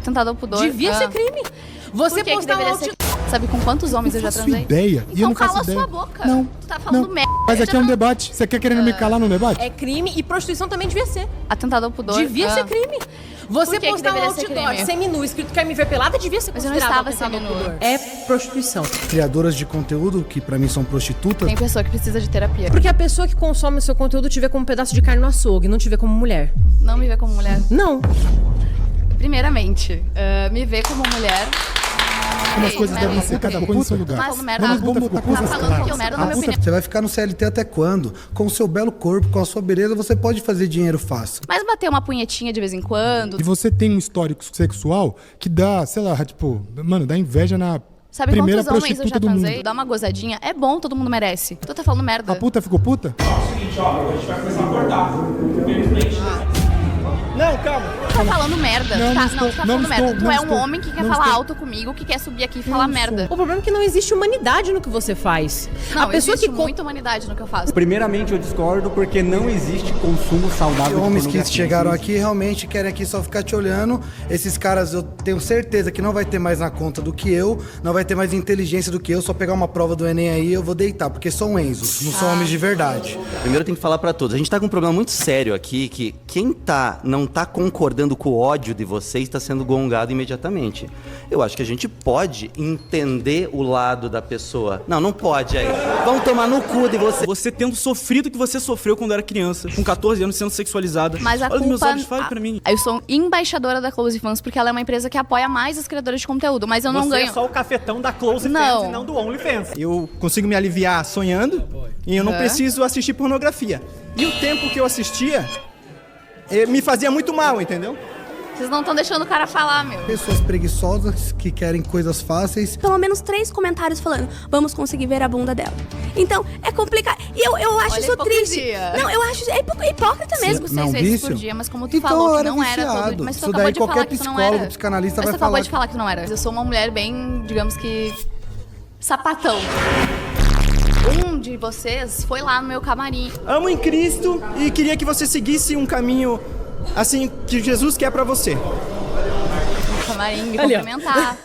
Atentado ao pudor. Devia ser crime. Você Por que postar deveria ser? Sabe com quantos homens eu já transei? Ideia. E eu Então não faço cala ideia. sua boca. Não. Tu tá falando merda. Mas Eu aqui já é um não- debate. Você quer querendo me calar num debate? É crime e prostituição também devia ser. Atentado ao pudor. Devia ser crime. Você Por que postar um deveria ser outdoor crime? seminu escrito quer me ver pelada devia ser Mas eu não considerado estava atentado ao seminua. pudor. É prostituição. Criadoras de conteúdo, que pra mim são prostitutas. Tem pessoa que precisa de terapia. Porque a pessoa que consome o seu conteúdo te vê como um pedaço de carne no açougue, não te vê como mulher. Não me vê como mulher. Não. Primeiramente, me vê como mulher. Como as coisas né, devem mas ser, cada coisa no seu lugar. Tá falando merda. Vamos botar Tá coisas falando claras. que eu merda na minha Puta, opinião. você vai ficar no CLT até quando? Com o seu belo corpo, com a sua beleza, você pode fazer dinheiro fácil. Mas bater uma punhetinha de vez em quando. E você tem um histórico sexual que dá, sei lá, tipo, mano, dá inveja na Sabe primeira quantos homens eu prostituta já do mundo. transei? Dá uma gozadinha. É bom, todo mundo merece. Tu tá falando merda. A puta ficou puta? Seguinte, ó, a gente vai começar a cortar. Infelizmente. Não, calma. Tu tá falando merda. Não, tu tá, não estou, tu tá não falando estou, merda. Tu não é um estou, homem que quer não falar estou. alto comigo, que quer subir aqui e falar merda. O problema é que não existe humanidade no que você faz. Não, a pessoa existe que muita humanidade no que eu faço. Primeiramente, eu discordo porque não existe consumo saudável de Homens que pornografia. chegaram aqui realmente querem aqui só ficar te olhando. Esses caras eu tenho certeza que não vai ter mais na conta do que eu, não vai ter mais inteligência do que eu. Só pegar uma prova do Enem aí eu vou deitar, porque são Enzos, não são homens de verdade. Primeiro eu tenho que falar pra todos. A gente tá com um problema muito sério aqui, que quem não tá concordando com o ódio de vocês está sendo gongado imediatamente. Eu acho que a gente pode entender o lado da pessoa. Não pode aí. Vão tomar no cu de você. Você tendo sofrido o que você sofreu quando era criança, com 14 anos sendo sexualizada. Mas a Olha culpa... meus olhos, fale pra mim. Eu sou embaixadora da Close Fans porque ela é uma empresa que apoia mais as criadoras de conteúdo, mas eu não Você ganho. é só o cafetão da Close Não. Fans e não do OnlyFans. Eu consigo me aliviar sonhando e eu não preciso assistir pornografia. E o tempo que eu assistia me fazia muito mal, entendeu? Vocês não estão deixando o cara falar, meu. Pessoas preguiçosas que querem coisas fáceis. Pelo menos 3 comentários falando, vamos conseguir ver a bunda dela. Então, é complicado. E eu acho Olha a isso triste. hipocrisia. Não, eu acho hipócrita mesmo. Não, 6 vezes vício? por dia, mas como tu Então, falou eu que era não era viciado. todo... Mas tu Isso acabou daí de falar qualquer que tu não psicólogo, era. psicanalista Mas vai tu acabou falar de falar que tu não era. Eu sou uma mulher bem, digamos que... sapatão. Um de vocês foi lá no meu camarim. Amo em Cristo e queria que você seguisse um caminho assim que Jesus quer pra você. No camarim, me Ali, ó. cumprimentar.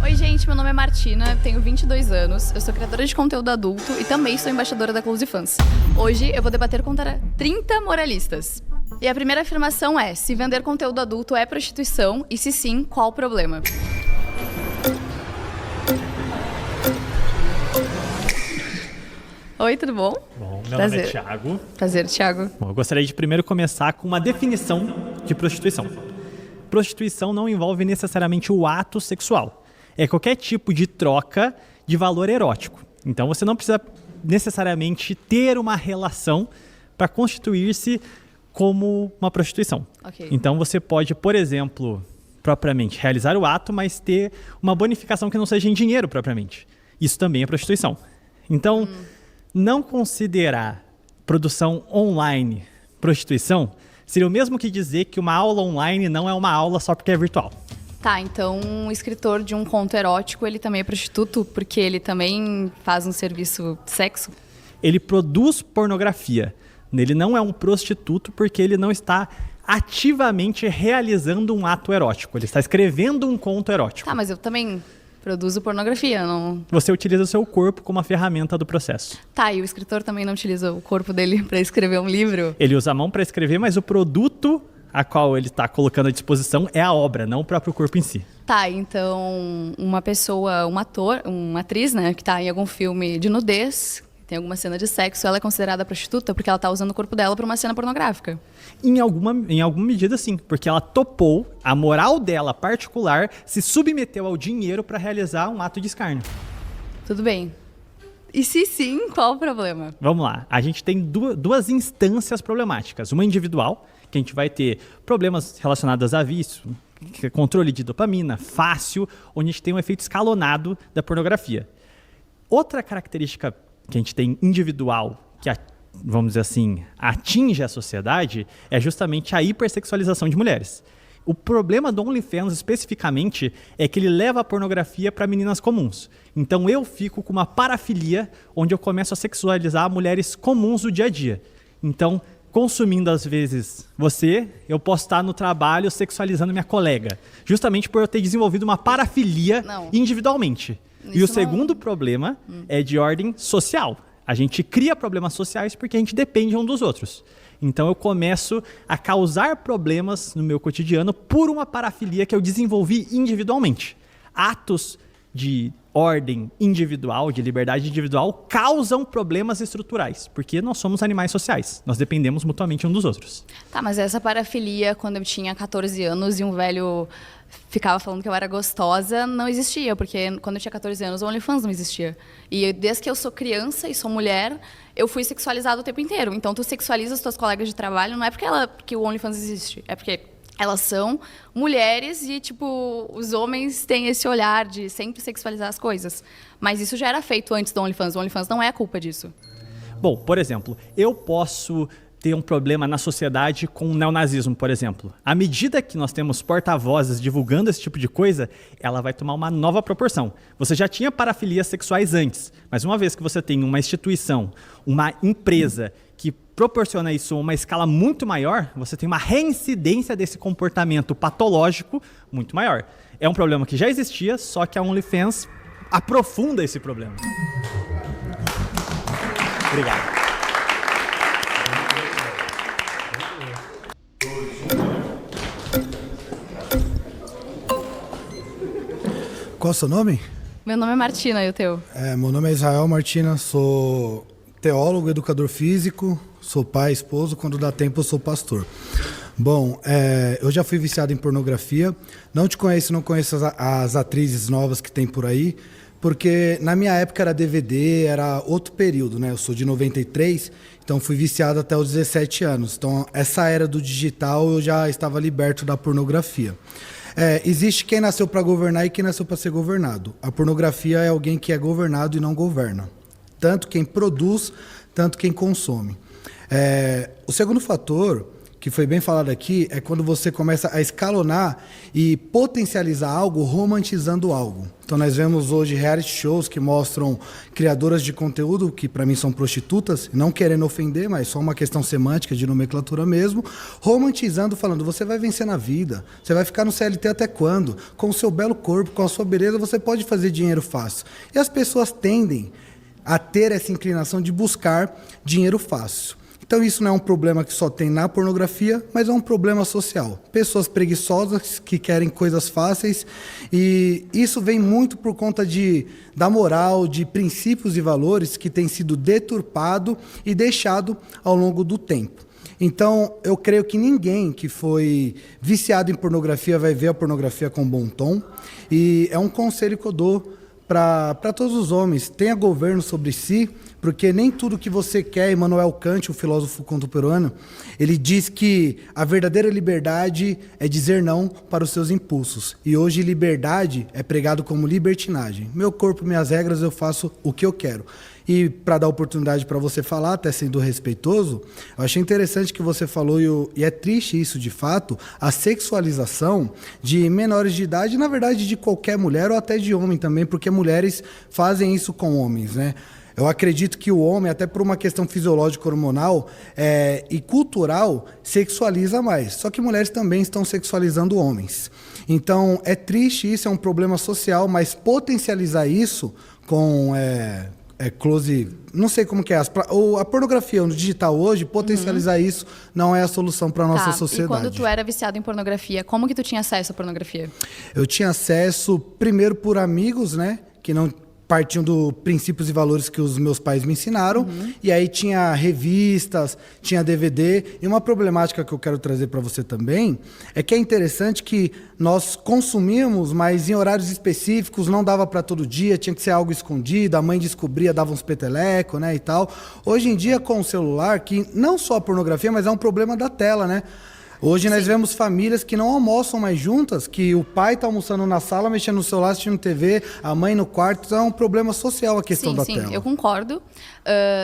Oi, gente, meu nome é Martina, tenho 22 anos, eu sou criadora de conteúdo adulto e também sou embaixadora da Close Fans. Hoje eu vou debater contra 30 moralistas. E a primeira afirmação é: se vender conteúdo adulto é prostituição e se sim, qual o problema? Oi, tudo bom? Bom, meu Prazer. nome é Thiago. Prazer, Thiago. Bom, eu gostaria de primeiro começar com uma definição de prostituição. Prostituição não envolve necessariamente o ato sexual. É qualquer tipo de troca de valor erótico. Então você não precisa necessariamente ter uma relação para constituir-se como uma prostituição. Ok. Então você pode, por exemplo, propriamente realizar o ato, mas ter uma bonificação que não seja em dinheiro propriamente. Isso também é prostituição. Então, não considerar produção online prostituição seria o mesmo que dizer que uma aula online não é uma aula só porque é virtual. Tá, então um escritor de um conto erótico, ele também é prostituto porque ele também faz um serviço de sexo? Ele produz pornografia. Ele não é um prostituto porque ele não está ativamente realizando um ato erótico. Ele está escrevendo um conto erótico. Tá, mas eu também produzo pornografia, não... Você utiliza o seu corpo como uma ferramenta do processo. Tá, e o escritor também não utiliza o corpo dele pra escrever um livro? Ele usa a mão para escrever, mas o produto a qual ele está colocando à disposição é a obra, não o próprio corpo em si. Tá, então uma pessoa, um ator, uma atriz, né, que tá em algum filme de nudez, tem alguma cena de sexo, ela é considerada prostituta porque ela tá usando o corpo dela pra uma cena pornográfica? Em alguma medida, sim, porque ela topou, a moral dela particular se submeteu ao dinheiro para realizar um ato de escárnio. Tudo bem. E se sim, qual o problema? Vamos lá, a gente tem duas instâncias problemáticas. Uma individual, que a gente vai ter problemas relacionados a vício, controle de dopamina, fácil, onde a gente tem um efeito escalonado da pornografia. Outra característica que a gente tem individual, que, vamos dizer assim, atinge a sociedade, é justamente a hipersexualização de mulheres. O problema do OnlyFans, especificamente, é que ele leva a pornografia para meninas comuns. Então eu fico com uma parafilia, onde eu começo a sexualizar mulheres comuns do dia a dia. Então, consumindo às vezes você, eu posso estar no trabalho sexualizando minha colega, justamente por eu ter desenvolvido uma parafilia individualmente. E o segundo problema é de ordem social. A gente cria problemas sociais porque a gente depende um dos outros. Então eu começo a causar problemas no meu cotidiano por uma parafilia que eu desenvolvi individualmente. Atos de ordem individual, de liberdade individual, causam problemas estruturais, porque nós somos animais sociais, nós dependemos mutuamente um dos outros. Tá, mas essa parafilia, quando eu tinha 14 anos e um velho ficava falando que eu era gostosa, não existia, porque quando eu tinha 14 anos o OnlyFans não existia. E desde que eu sou criança e sou mulher, eu fui sexualizada o tempo inteiro. Então tu sexualiza as tuas colegas de trabalho, não é porque o OnlyFans existe, é porque elas são mulheres e, tipo, os homens têm esse olhar de sempre sexualizar as coisas. Mas isso já era feito antes do OnlyFans. O OnlyFans não é a culpa disso. Bom, por exemplo, eu posso ter um problema na sociedade com o neonazismo, por exemplo. À medida que nós temos porta-vozes divulgando esse tipo de coisa, ela vai tomar uma nova proporção. Você já tinha parafilias sexuais antes, mas uma vez que você tem uma instituição, uma empresa que proporciona isso a uma escala muito maior, você tem uma reincidência desse comportamento patológico muito maior. É um problema que já existia, só que a OnlyFans aprofunda esse problema. Obrigado. Qual é o seu nome? Meu nome é Martina, e o teu? Meu nome é Israel Martina, sou teólogo, educador físico, sou pai, esposo, quando dá tempo eu sou pastor. Bom, eu já fui viciado em pornografia, não te conheço, não conheço as atrizes novas que tem por aí, porque na minha época era DVD, era outro período, né? Eu sou de 93, então fui viciado até os 17 anos. Então essa era do digital eu já estava liberto da pornografia. Existe quem nasceu para governar e quem nasceu para ser governado. A pornografia é alguém que é governado e não governa. Tanto quem produz, tanto quem consome. O segundo fator, que foi bem falado aqui, é quando você começa a escalonar e potencializar algo, romantizando algo. Então nós vemos hoje reality shows que mostram criadoras de conteúdo, que para mim são prostitutas, não querendo ofender, mas só uma questão semântica de nomenclatura mesmo, romantizando, falando, você vai vencer na vida, você vai ficar no CLT até quando? Com o seu belo corpo, com a sua beleza, você pode fazer dinheiro fácil. E as pessoas tendem a ter essa inclinação de buscar dinheiro fácil. Então isso não é um problema que só tem na pornografia, mas é um problema social. Pessoas preguiçosas que querem coisas fáceis, e isso vem muito por conta da moral, de princípios e valores que têm sido deturpado e deixado ao longo do tempo. Então, eu creio que ninguém que foi viciado em pornografia vai ver a pornografia com bom tom, e é um conselho que eu dou para todos os homens: tenha governo sobre si, porque nem tudo que você quer. Immanuel Kant, o filósofo contemporâneo, ele diz que a verdadeira liberdade é dizer não para os seus impulsos. E hoje liberdade é pregado como libertinagem. Meu corpo, minhas regras, eu faço o que eu quero. E para dar oportunidade para você falar, até sendo respeitoso, eu achei interessante que você falou, e é triste isso de fato, a sexualização de menores de idade, na verdade de qualquer mulher ou até de homem também, porque mulheres fazem isso com homens, né? Eu acredito que o homem, até por uma questão fisiológica, hormonal e cultural, sexualiza mais. Só que mulheres também estão sexualizando homens. Então, é triste isso, é um problema social, mas potencializar isso com close... Não sei como que é. A pornografia no digital hoje, potencializar isso não é a solução para a nossa sociedade. E quando tu era viciado em pornografia, como que tu tinha acesso à pornografia? Eu tinha acesso, primeiro, por amigos, né? Que não partiam dos princípios e valores que os meus pais me ensinaram. E aí tinha revistas, tinha DVD. E uma problemática que eu quero trazer para você também é que é interessante que nós consumíamos, mas em horários específicos, não dava para todo dia, tinha que ser algo escondido, a mãe descobria, dava uns petelecos, né, e tal. Hoje em dia, com o celular, que não só a pornografia, mas é um problema da tela, né? Hoje nós vemos famílias que não almoçam mais juntas, que o pai está almoçando na sala, mexendo no celular, assistindo TV, a mãe no quarto. Então é um problema social a questão da tela. Sim, eu concordo.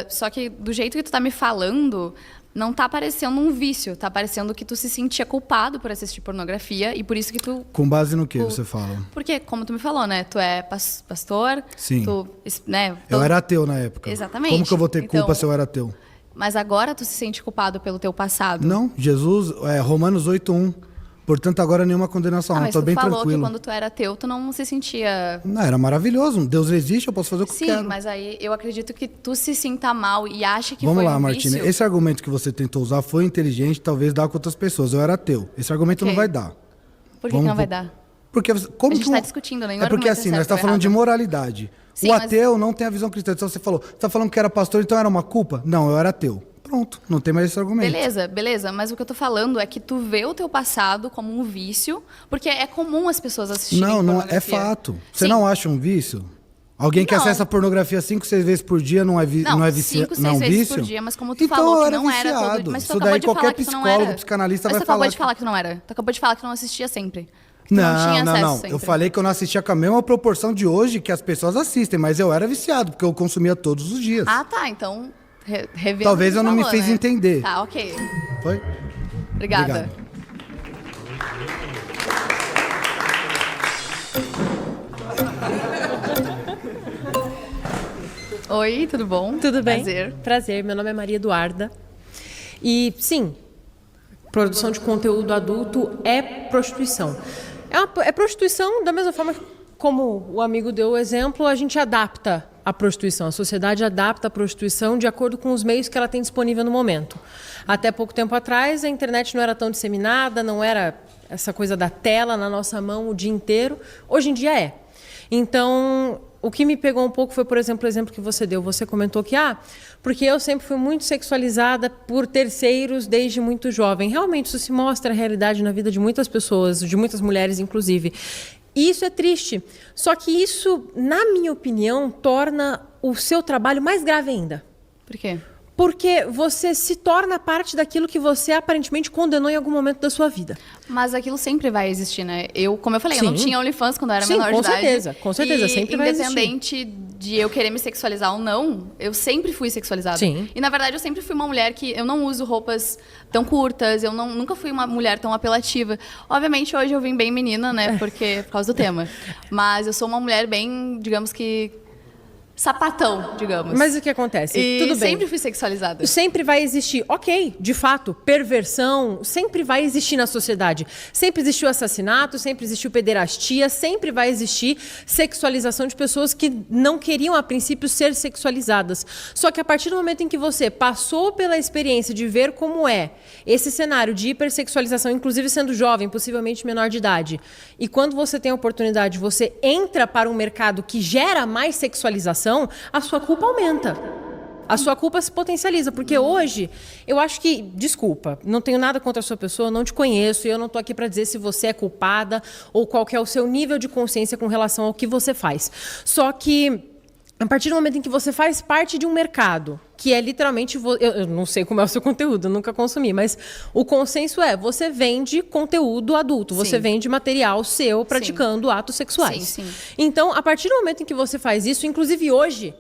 Só que do jeito que tu tá me falando, não tá parecendo um vício. Tá parecendo que tu se sentia culpado por assistir pornografia e por isso que tu... Com base no que você fala? Porque, como tu me falou, né? Tu é pastor. Sim. Tu, né, Eu era ateu na época. Exatamente. Como que eu vou ter culpa se eu era ateu? Mas agora tu se sente culpado pelo teu passado? Não, Jesus, Romanos 8:1. Portanto, agora nenhuma condenação. Mas Tô tu bem falou tranquilo. que quando tu era ateu, tu não se sentia... Não, era maravilhoso. Deus existe, eu posso fazer o que eu Sim, quero. mas aí eu acredito que tu se sinta mal e acha que Vamos foi lá, um Martina. vício. Esse argumento que você tentou usar foi inteligente, talvez dá com outras pessoas. Eu era ateu. Esse argumento não Ok. vai dar. Por que, que não vai dar? Porque como A gente que tá discutindo, nenhum É porque argumento é assim, certo nós estamos ou falando de errado. moralidade. Sim, o mas- ateu não tem a visão cristã. Então você falou, você tá falando que era pastor, então era uma culpa? Não, eu era ateu. Pronto, não tem mais esse argumento. Beleza, mas o que eu tô falando é que tu vê o teu passado como um vício, porque é comum as pessoas assistirem Não, é pornografia. fato. Você Sim. não acha um vício? Alguém que Não. acessa pornografia 5, 6 vezes por dia não é vício? Não, Vicio? 5, 6 não é um vezes vício? por dia, mas como tu Então, falou eu que era não era viciado. todo... Mas tu Isso acabou daí de falar qualquer que tu não psicólogo, era. psicanalista Mas vai tu acabou falar de que- falar que tu não era. Tu acabou de falar que tu não assistia sempre. Que tu não tinha acesso sempre. Eu falei que eu não assistia com a mesma proporção de hoje que as pessoas assistem, mas eu era viciado, porque eu consumia todos os dias. Ah, tá, então... Revendo Talvez o que eu tu não me falou, fiz né? entender. Tá, ok. Foi? Obrigada. Obrigado. Oi, tudo bom? Tudo bem? Prazer. Prazer, meu nome é Maria Eduarda. E, sim, produção de conteúdo adulto é prostituição. É prostituição da mesma forma que, como o amigo deu o exemplo, a gente adapta a prostituição. A sociedade adapta a prostituição de acordo com os meios que ela tem disponível no momento. Até pouco tempo atrás, a internet não era tão disseminada, não era essa coisa da tela na nossa mão o dia inteiro. Hoje em dia é. Então, o que me pegou um pouco foi, por exemplo, o exemplo que você deu. Você comentou que, porque eu sempre fui muito sexualizada por terceiros desde muito jovem. Realmente, isso se mostra a realidade na vida de muitas pessoas, de muitas mulheres, inclusive. E isso é triste. Só que isso, na minha opinião, torna o seu trabalho mais grave ainda. Por quê? Porque você se torna parte daquilo que você aparentemente condenou em algum momento da sua vida. Mas aquilo sempre vai existir, né? Como eu falei, eu não Sim. tinha OnlyFans quando eu era Sim, menor de idade. com certeza, E sempre vai existir. independente de eu querer me sexualizar ou não, eu sempre fui sexualizada. Sim. E na verdade eu sempre fui uma mulher que eu não uso roupas tão curtas, nunca fui uma mulher tão apelativa. Obviamente hoje eu vim bem menina, né? Por causa do tema. Mas eu sou uma mulher bem, digamos que sapatão, digamos. Mas o que acontece? E Tudo bem. sempre fui sexualizada. Sempre vai existir, ok, de fato, perversão sempre vai existir na sociedade. Sempre existiu assassinato, sempre existiu pederastia, sempre vai existir sexualização de pessoas que não queriam, a princípio, ser sexualizadas. Só que a partir do momento em que você passou pela experiência de ver como é esse cenário de hipersexualização, inclusive sendo jovem, possivelmente menor de idade, e quando você tem a oportunidade, você entra para um mercado que gera mais sexualização, a sua culpa aumenta. A sua culpa se potencializa, porque hoje, eu acho que, desculpa, não tenho nada contra a sua pessoa, não te conheço, e eu não estou aqui para dizer se você é culpada ou qual que é o seu nível de consciência com relação ao que você faz. Só que, a partir do momento em que você faz parte de um mercado, que é literalmente, eu não sei como é o seu conteúdo, eu nunca consumi, mas o consenso é, você vende conteúdo adulto, você Sim. vende material seu praticando atos sexuais. Sim, sim. Então, a partir do momento em que você faz isso, inclusive hoje,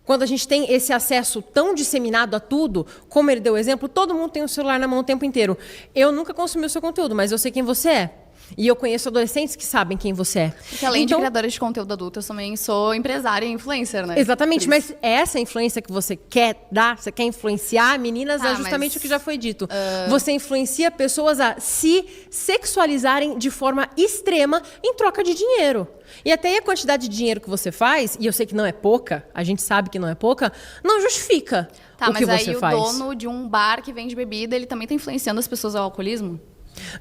quando a gente tem esse acesso tão disseminado a tudo, como ele deu o exemplo, todo mundo tem o celular na mão o tempo inteiro. Eu nunca consumi o seu conteúdo, mas eu sei quem você é. E eu conheço adolescentes que sabem quem você é. Porque além de criadora de conteúdo adulto, eu também sou empresária e influencer, né? Exatamente, Por isso. mas essa influência que você quer dar, você quer influenciar meninas, Tá, é justamente mas, o que já foi dito. Você influencia pessoas a se sexualizarem de forma extrema em troca de dinheiro. E até aí a quantidade de dinheiro que você faz, e eu sei que não é pouca, a gente sabe que não é pouca, não justifica Tá, o que mas você aí faz. o dono de um bar que vende bebida, ele também tá influenciando as pessoas ao alcoolismo?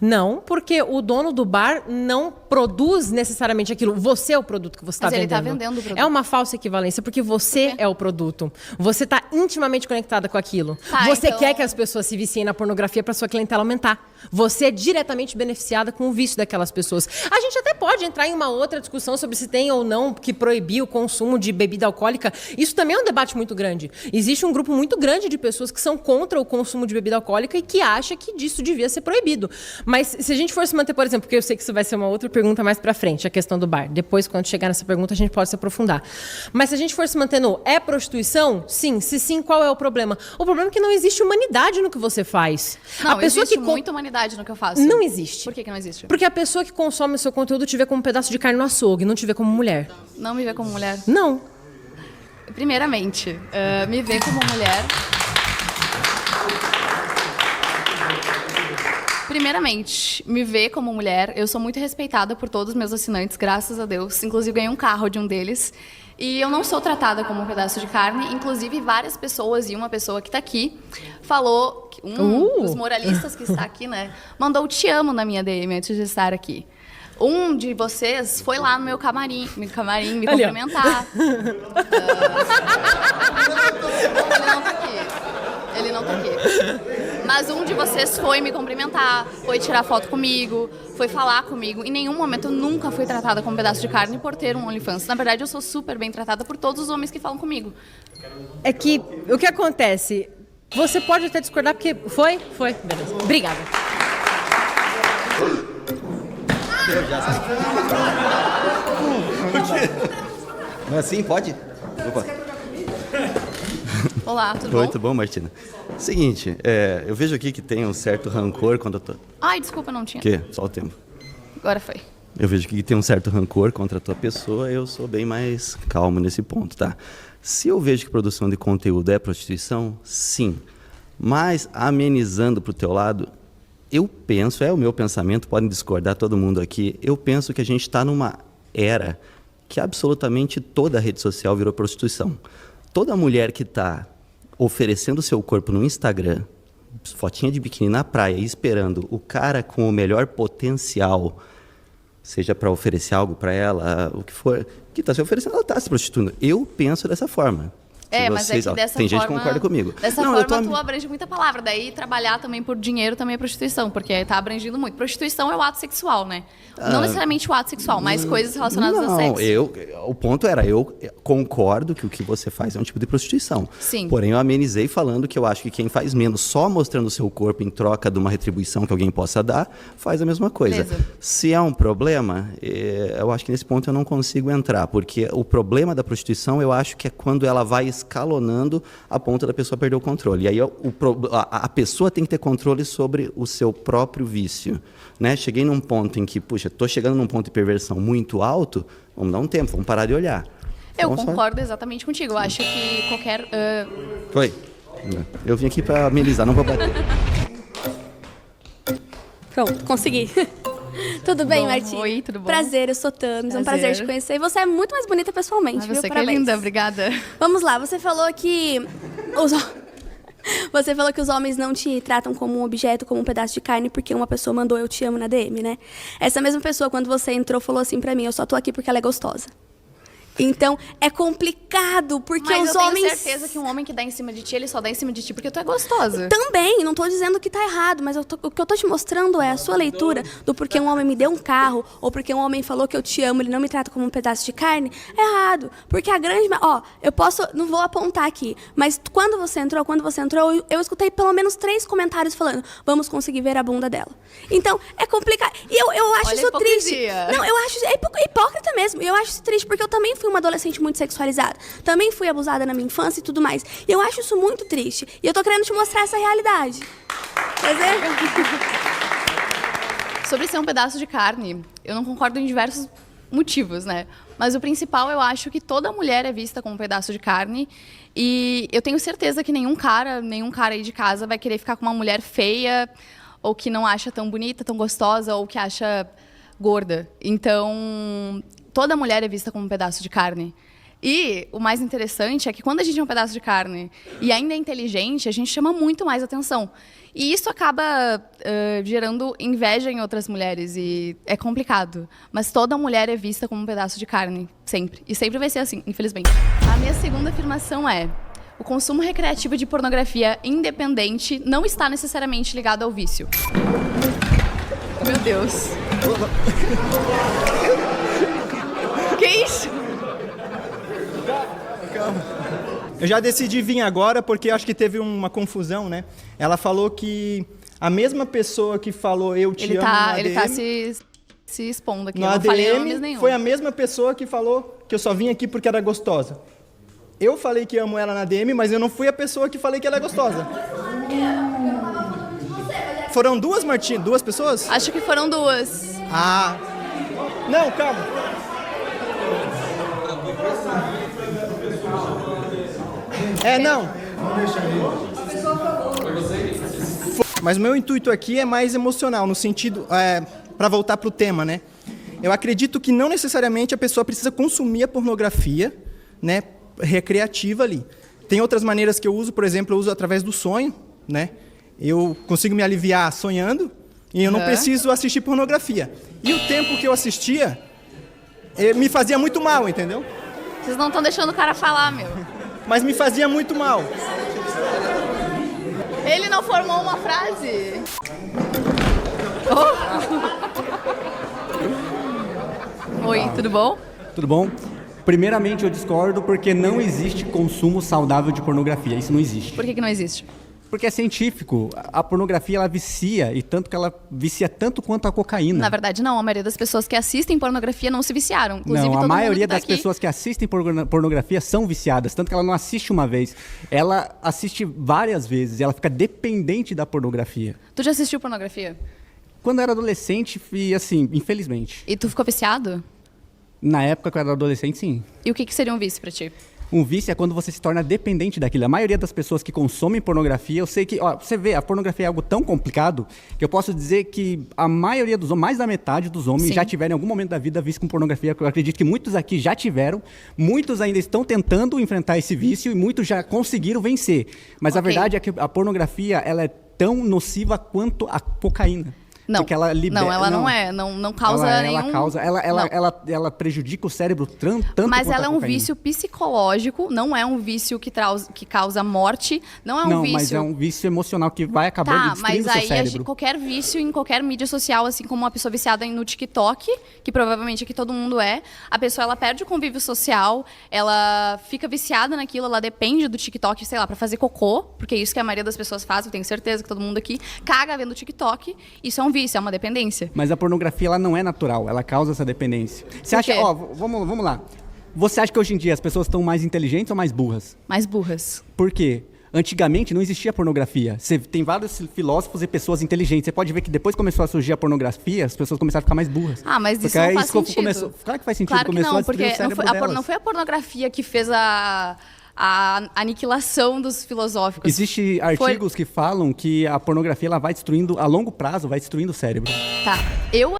Não, porque o dono do bar não produz necessariamente aquilo. Você é o produto que você está Mas ele vendendo. tá vendendo o produto. É uma falsa equivalência, porque você é o produto. Você está intimamente conectada com aquilo. Tá, você então- quer que as pessoas se viciem na pornografia para sua clientela aumentar. Você é diretamente beneficiada com o vício daquelas pessoas. A gente até pode entrar em uma outra discussão sobre se tem ou não que proibir o consumo de bebida alcoólica. Isso também é um debate muito grande. Existe um grupo muito grande de pessoas que são contra o consumo de bebida alcoólica e que acha que disso devia ser proibido. Mas se a gente for se manter, por exemplo, porque eu sei que isso vai ser uma outra pergunta mais pra frente, a questão do bar. Depois, quando chegar nessa pergunta, a gente pode se aprofundar. Mas se a gente for se manter no é prostituição? Sim. Se sim, qual é o problema? O problema é que não existe humanidade no que você faz. Não, a pessoa existe que muita humanidade no que eu faço. Não existe. Por que não existe? Porque a pessoa que consome o seu conteúdo te vê como um pedaço de carne no açougue, não te vê como mulher. Não me vê como mulher? Não. Primeiramente, me vê como mulher... Primeiramente, me ver como mulher. Eu sou muito respeitada por todos os meus assinantes, graças a Deus. Inclusive, ganhei um carro de um deles. E eu não sou tratada como um pedaço de carne. Inclusive, várias pessoas, e uma pessoa que está aqui, falou... Um dos moralistas que está aqui, né? Mandou "te amo" na minha DM antes de estar aqui. Um de vocês foi lá no meu camarim me cumprimentar. Ele não tá aqui. Mas um de vocês foi me cumprimentar, foi tirar foto comigo, foi falar comigo. Em nenhum momento eu nunca fui tratada como um pedaço de carne por ter um OnlyFans. Na verdade, eu sou super bem tratada por todos os homens que falam comigo. É que o que acontece? Você pode até discordar, porque foi? Foi. Beleza. Obrigada. Eu já sei. Assim, pode? Opa. Olá, tudo bom? Oi, tudo bom, Martina? Seguinte, eu vejo aqui que tem um certo rancor quando eu tô... Ai, desculpa, não tinha. O quê? Só o tempo. Agora foi. Eu vejo que tem um certo rancor contra a tua pessoa, eu sou bem mais calmo nesse ponto, tá? Se eu vejo que produção de conteúdo é prostituição, sim. Mas amenizando pro teu lado, eu penso, é o meu pensamento, podem discordar todo mundo aqui, eu penso que a gente está numa era que absolutamente toda a rede social virou prostituição. Toda mulher que está oferecendo seu corpo no Instagram, fotinha de biquíni na praia, esperando o cara com o melhor potencial, seja para oferecer algo para ela, o que for, que está se oferecendo, ela está se prostituindo. Eu penso dessa forma. Mas é que dessa tem forma... gente que concorda comigo. Dessa forma, tu abrange muita palavra. Daí, trabalhar também por dinheiro também é prostituição, porque tá abrangindo muito. Prostituição é o ato sexual, né? Não necessariamente o ato sexual, mas coisas relacionadas a sexo. O ponto era, eu concordo que o que você faz é um tipo de prostituição. Sim. Porém, eu amenizei falando que eu acho que quem faz menos, só mostrando o seu corpo em troca de uma retribuição que alguém possa dar, faz a mesma coisa. Beleza. Se é um problema, eu acho que nesse ponto eu não consigo entrar, porque o problema da prostituição, eu acho que é quando ela vai escalonando a ponto da pessoa perder o controle. E aí a pessoa tem que ter controle sobre o seu próprio vício, né? Cheguei num ponto em que, puxa, estou chegando num ponto de perversão muito alto, vamos dar um tempo, vamos parar de olhar. Eu concordo exatamente contigo. Eu acho que qualquer... Foi. Eu vim aqui para amenizar, não vou bater. Pronto, consegui. Tudo bem, Martim? Oi, tudo bom? Prazer, eu sou Tamis, é um prazer te conhecer. E você é muito mais bonita pessoalmente, viu? Você Parabéns. que é linda, obrigada. Vamos lá, você falou que... Você falou que os homens não te tratam como um objeto, como um pedaço de carne, porque uma pessoa mandou "eu te amo" na DM, né? Essa mesma pessoa, quando você entrou, falou assim pra mim: "eu só tô aqui porque ela é gostosa". Então, é complicado, porque Mas os eu homens... tenho certeza que um homem que dá em cima de ti, ele só dá em cima de ti porque tu é gostosa. Também, não tô dizendo que tá errado, mas o que eu tô te mostrando é a sua leitura do porquê um homem me deu um carro, ou porque um homem falou que "eu te amo", ele não me trata como um pedaço de carne, é errado. Porque a grande... eu posso... Não vou apontar aqui, mas quando você entrou, eu escutei pelo menos 3 comentários falando: "vamos conseguir ver a bunda dela". Então, é complicado. E eu acho Olha isso a triste. hipocrisia. Não, eu acho... É hipócrita mesmo. Eu acho isso triste, porque eu também fui uma adolescente muito sexualizada. Também fui abusada na minha infância e tudo mais. E eu acho isso muito triste. E eu tô querendo te mostrar essa realidade. Quer dizer? Sobre ser um pedaço de carne, eu não concordo em diversos motivos, né? Mas o principal, eu acho que toda mulher é vista como um pedaço de carne. E eu tenho certeza que nenhum cara aí de casa vai querer ficar com uma mulher feia, ou que não acha tão bonita, tão gostosa, ou que acha gorda. Então, toda mulher é vista como um pedaço de carne. E o mais interessante é que quando a gente é um pedaço de carne e ainda é inteligente, a gente chama muito mais atenção. E isso acaba gerando inveja em outras mulheres e é complicado. Mas toda mulher é vista como um pedaço de carne, sempre. E sempre vai ser assim, infelizmente. A minha segunda afirmação é: o consumo recreativo de pornografia independente não está necessariamente ligado ao vício. Meu Deus. Que isso? Eu já decidi vir agora porque acho que teve uma confusão, né? Ela falou que a mesma pessoa que falou "eu te amo" no ADM... Ele tá se expondo aqui. No Eu não falei nomes ADM nenhum. foi a mesma pessoa que falou que eu só vim aqui porque era gostosa. Eu falei que amo ela na ADM, mas eu não fui a pessoa que falei que ela é gostosa. Foram duas, Martim? 2 pessoas? Acho que foram 2. Ah. Não, calma. Não. Mas o meu intuito aqui é mais emocional, no sentido, para voltar para o tema, né? Eu acredito que não necessariamente a pessoa precisa consumir a pornografia, né, recreativa ali. Tem outras maneiras que eu uso, por exemplo, eu uso através do sonho, né? Eu consigo me aliviar sonhando e eu não preciso assistir pornografia. E o tempo que eu assistia me fazia muito mal, entendeu? Vocês não estão deixando o cara falar, meu. Mas me fazia muito mal. Ele não formou uma frase? Oi, tudo bom? Tudo bom? Primeiramente, eu discordo porque não existe consumo saudável de pornografia. Isso não existe. Por que não existe? Porque é científico. A pornografia, ela vicia, e tanto que ela vicia tanto quanto a cocaína. Na verdade, não. A maioria das pessoas que assistem pornografia não se viciaram. Inclusive, não, a todo maioria mundo que tá das pessoas que assistem pornografia são viciadas. Tanto que ela não assiste uma vez. Ela assiste várias vezes. E ela fica dependente da pornografia. Tu já assistiu pornografia? Quando eu era adolescente, e assim, infelizmente. E tu ficou viciado? Na época que eu era adolescente, sim. E o que seria um vício pra ti? Um vício é quando você se torna dependente daquilo. A maioria das pessoas que consomem pornografia, eu sei que... Ó, você vê, a pornografia é algo tão complicado que eu posso dizer que a maioria dos homens, mais da metade dos homens, Sim. já tiveram em algum momento da vida vício com pornografia. Eu acredito que muitos aqui já tiveram, muitos ainda estão tentando enfrentar esse vício e muitos já conseguiram vencer. Mas a verdade é que a pornografia, ela é tão nociva quanto a cocaína. Não, Porque ela não, ela não é, não causa nenhum... Ela prejudica o cérebro tanto Mas quanto ela é a um cocaína. vício psicológico, não é um vício que causa morte, não é um Não, vício... mas é um vício emocional que vai acabando destruindo mas o aí seu cérebro. qualquer vício em qualquer mídia social, assim como uma pessoa viciada no TikTok, que provavelmente aqui todo mundo é, a pessoa ela perde o convívio social, ela fica viciada naquilo, ela depende do TikTok, sei lá, pra fazer cocô, porque é isso que a maioria das pessoas faz, eu tenho certeza que todo mundo aqui caga vendo TikTok, isso é um vício, é uma dependência. Mas a pornografia, ela não é natural, ela causa essa dependência. Você acha, ó, vamos lá. Você acha que hoje em dia as pessoas estão mais inteligentes ou mais burras? Mais burras. Por quê? Antigamente não existia pornografia. Você tem vários filósofos e pessoas inteligentes. Você pode ver que depois que começou a surgir a pornografia, as pessoas começaram a ficar mais burras. Ah, mas isso porque não faz isso sentido. Claro que faz sentido. Claro que começou não, a destruir porque o cérebro delas. não foi a pornografia que fez a aniquilação dos filosóficos. Existem artigos que falam que a pornografia ela vai destruindo, a longo prazo, vai destruindo o cérebro. Tá, eu